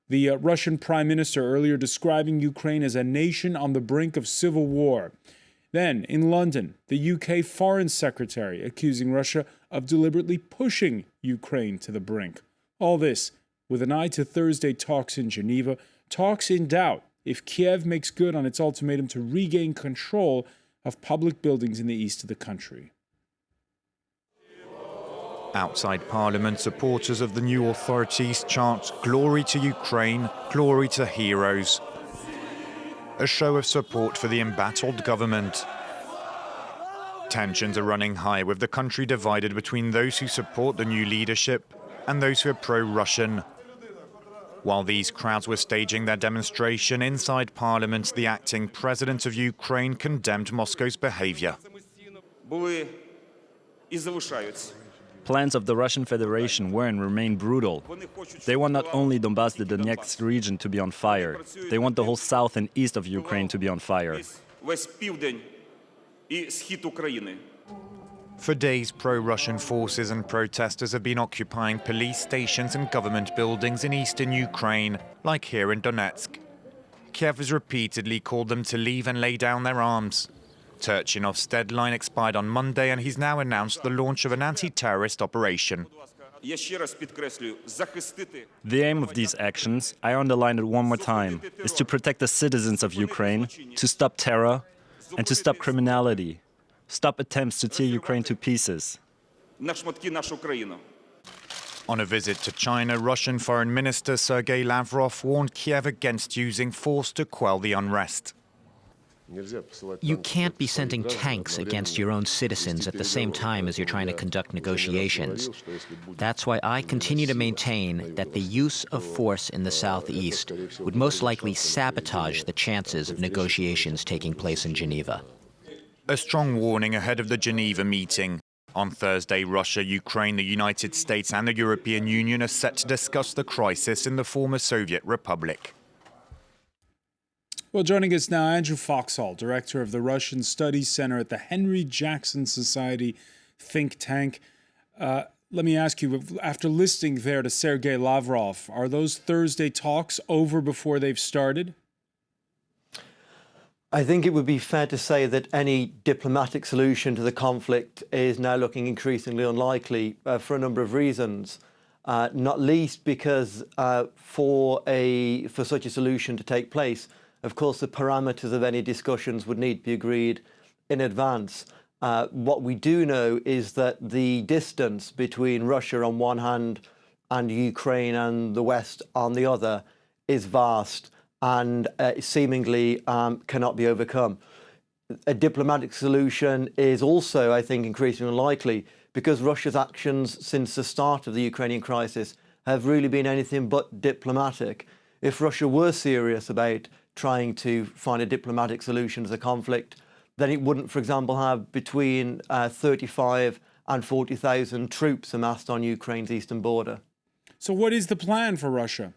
The Russian Prime Minister earlier describing Ukraine as a nation on the brink of civil war. Then, in London, the UK Foreign Secretary accusing Russia of deliberately pushing Ukraine to the brink. All this with an eye to Thursday talks in Geneva, talks in doubt if Kiev makes good on its ultimatum to regain control of public buildings in the east of the country. Outside Parliament, supporters of the new authorities chant "Glory to Ukraine, glory to heroes." A show of support for the embattled government. Tensions are running high, with the country divided between those who support the new leadership and those who are pro-Russian. While these crowds were staging their demonstration inside Parliament, the acting president of Ukraine condemned Moscow's behavior. Plans of the Russian Federation were and remain brutal. They want not only Donbass, the Donetsk region, to be on fire. They want the whole south and east of Ukraine to be on fire. For days, pro-Russian forces and protesters have been occupying police stations and government buildings in eastern Ukraine, like here in Donetsk. Kiev has repeatedly called them to leave and lay down their arms. Turchinov's deadline expired on Monday, and he's now announced the launch of an anti-terrorist operation. The aim of these actions, I underline it one more time, is to protect the citizens of Ukraine, to stop terror, and to stop criminality. Stop attempts to tear Ukraine to pieces. On a visit to China, Russian Foreign Minister SERGEI LAVROV warned Kiev against using force to quell the unrest. You can't be sending tanks against your own citizens at the same time as you're trying to conduct negotiations. That's why I continue to maintain that the use of force in the southeast would most likely sabotage the chances of negotiations taking place in Geneva. A strong warning ahead of the Geneva meeting. On Thursday, Russia, Ukraine, the United States and the European Union are set to discuss the crisis in the former Soviet Republic. Well, joining us now, Andrew Foxall, director of the Russian Studies Center at the Henry Jackson Society think tank. Let me ask you, after listening there to Sergei Lavrov, are those Thursday talks over before they've started? I think it would be fair to say that any diplomatic solution to the conflict is now looking increasingly unlikely for a number of reasons. Not least because for such a solution to take place, of course, the parameters of any discussions would need to be agreed in advance. What we do know is that the distance between Russia on one hand and Ukraine and the West on the other is vast and seemingly cannot be overcome. A diplomatic solution is also, I think, increasingly unlikely because Russia's actions since the start of the Ukrainian crisis have really been anything but diplomatic. If Russia were serious about trying to find a diplomatic solution to the conflict, then it wouldn't, for example, have between 35 and 40,000 troops amassed on Ukraine's eastern border. So what is the plan for Russia?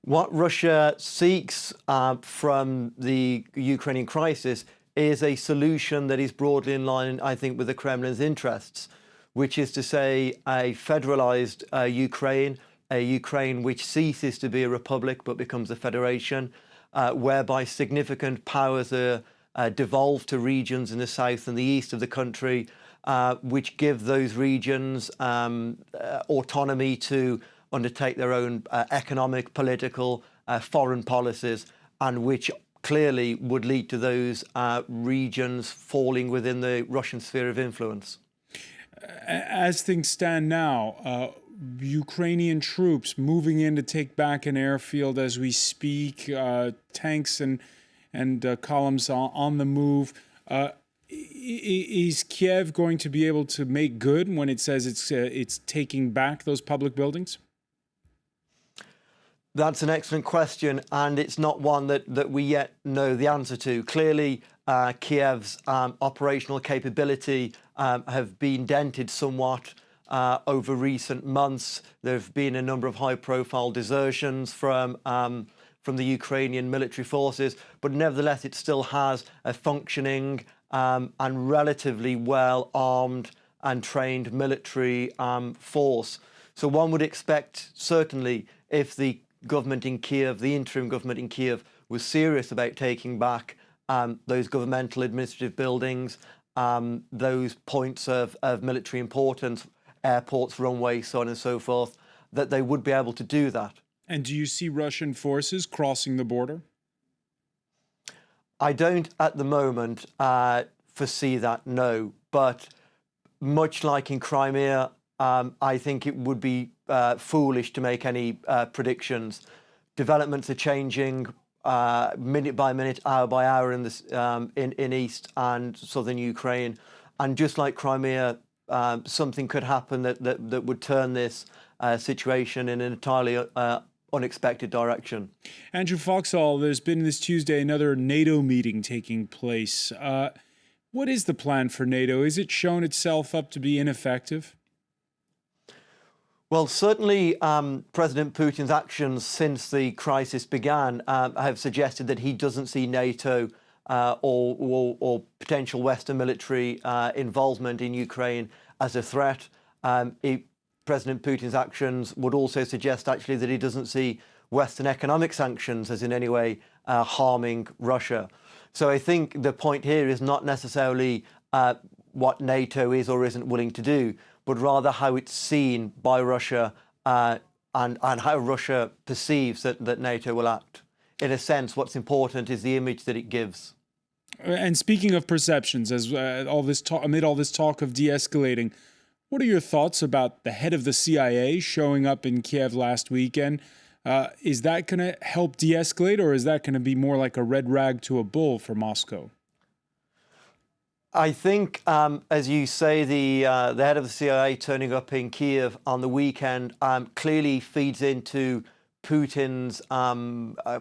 What Russia seeks from the Ukrainian crisis is a solution that is broadly in line, I think, with the Kremlin's interests, which is to say a federalized Ukraine, a Ukraine which ceases to be a republic but becomes a federation, whereby significant powers are devolved to regions in the south and the east of the country, which give those regions autonomy to undertake their own economic, political, foreign policies, and which clearly would lead to those regions falling within the Russian sphere of influence. As things stand now, Ukrainian troops moving in to take back an airfield as we speak, tanks and columns on the move. Is Kiev going to be able to make good when it says it's taking back those public buildings? That's an excellent question, and it's not one that we yet know the answer to. Clearly, Kiev's operational capability have been dented somewhat over recent months. There have been a number of high-profile desertions from the Ukrainian military forces, but nevertheless, it still has a functioning and relatively well-armed and trained military force. So one would expect, certainly, if the government in Kiev, the interim government in Kiev, was serious about taking back those governmental administrative buildings, those points of military importance, airports, runways, so on and so forth, that they would be able to do that. And do you see Russian forces crossing the border? I don't at the moment foresee that, no. But much like in Crimea, I think it would be foolish to make any predictions. Developments are changing minute by minute, hour by hour in this in east and southern Ukraine, and just like Crimea, something could happen that would turn this situation in an entirely unexpected direction. Andrew Foxall, there's been this Tuesday another NATO meeting taking place. What is the plan for NATO? Is it shown itself up to be ineffective? Well, certainly President Putin's actions since the crisis began have suggested that he doesn't see NATO or potential Western military involvement in Ukraine as a threat. President Putin's actions would also suggest actually that he doesn't see Western economic sanctions as in any way harming Russia. So I think the point here is not necessarily what NATO is or isn't willing to do, but rather how it's seen by Russia and how Russia perceives that NATO will act. In a sense, what's important is the image that it gives. And speaking of perceptions, as amid all this talk of de-escalating, what are your thoughts about the head of the CIA showing up in Kiev last weekend? Is that going to help de-escalate, or is that going to be more like a red rag to a bull for Moscow? I think, as you say, the head of the CIA turning up in Kiev on the weekend clearly feeds into Putin's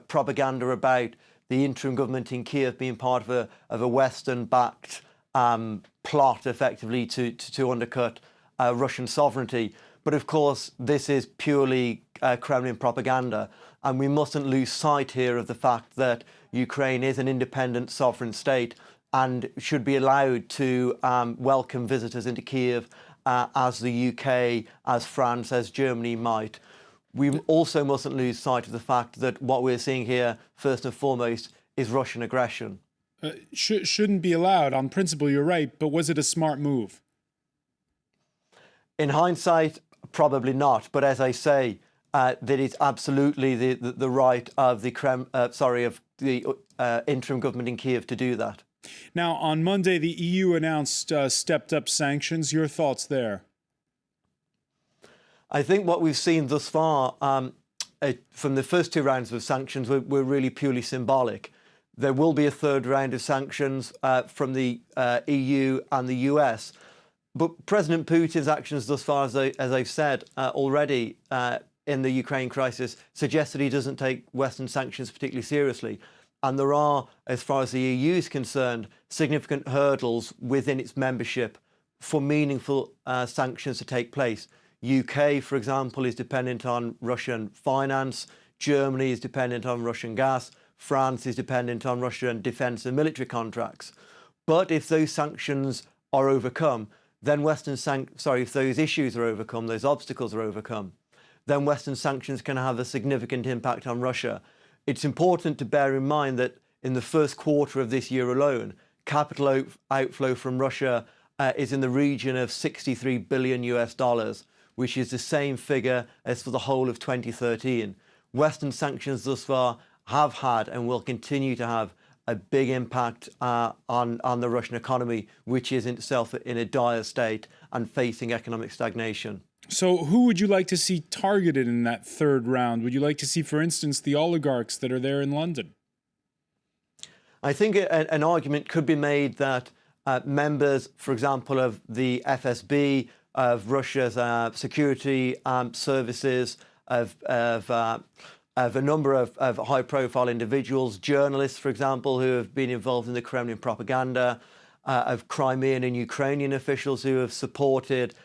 propaganda about the interim government in Kiev being part of a Western-backed plot, effectively, to undercut Russian sovereignty. But of course, this is purely Kremlin propaganda, and we mustn't lose sight here of the fact that Ukraine is an independent sovereign state and should be allowed to welcome visitors into Kiev as the UK, as France, as Germany might. We also mustn't lose sight of the fact that what we're seeing here, first and foremost, is Russian aggression. Shouldn't be allowed. On principle, you're right, but was it a smart move? In hindsight, probably not. But as I say, that is absolutely the right of the interim government in Kiev to do that. Now, on Monday, the EU announced stepped-up sanctions. Your thoughts there? I think what we've seen thus far from the first two rounds of sanctions were really purely symbolic. There will be a third round of sanctions from the EU and the US. But President Putin's actions thus far, as I've said already in the Ukraine crisis, suggest that he doesn't take Western sanctions particularly seriously. And there are, as far as the EU is concerned, significant hurdles within its membership for meaningful sanctions to take place. UK, for example, is dependent on Russian finance. Germany is dependent on Russian gas. France is dependent on Russian defence and military contracts. But if those sanctions are overcome, then if those issues are overcome, those obstacles are overcome, then Western sanctions can have a significant impact on Russia. It's important to bear in mind that in the first quarter of this year alone, capital outflow from Russia is in the region of $63 billion US, which is the same figure as for the whole of 2013. Western sanctions thus far have had and will continue to have a big impact on the Russian economy, which is itself in a dire state and facing economic stagnation. So who would you like to see targeted in that third round? Would you like to see, for instance, the oligarchs that are there in London? I think an argument could be made that members, for example, of the FSB, of Russia's security services, of a number of high-profile individuals, journalists, for example, who have been involved in the Kremlin propaganda, of Crimean and Ukrainian officials who have supported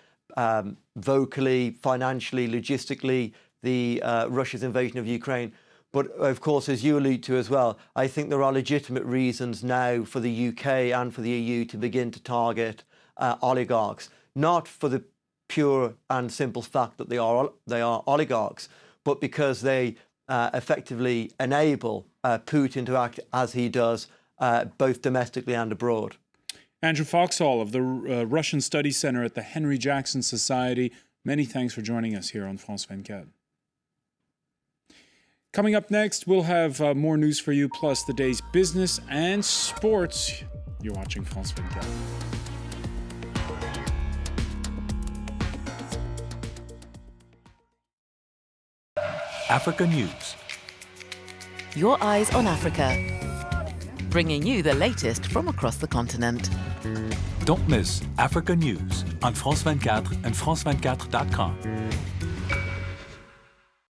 vocally, financially, logistically, Russia's invasion of Ukraine. But of course, as you allude to as well, I think there are legitimate reasons now for the UK and for the EU to begin to target oligarchs, not for the pure and simple fact that they are oligarchs, but because they effectively enable Putin to act as he does, both domestically and abroad. Andrew Foxall of the Russian Studies Center at the Henry Jackson Society, many thanks for joining us here on France 24. Coming up next, we'll have more news for you, plus the day's business and sports. You're watching France 24. Africa News. Your eyes on Africa, bringing you the latest from across the continent. Don't miss Africa News on France 24 and France24.com.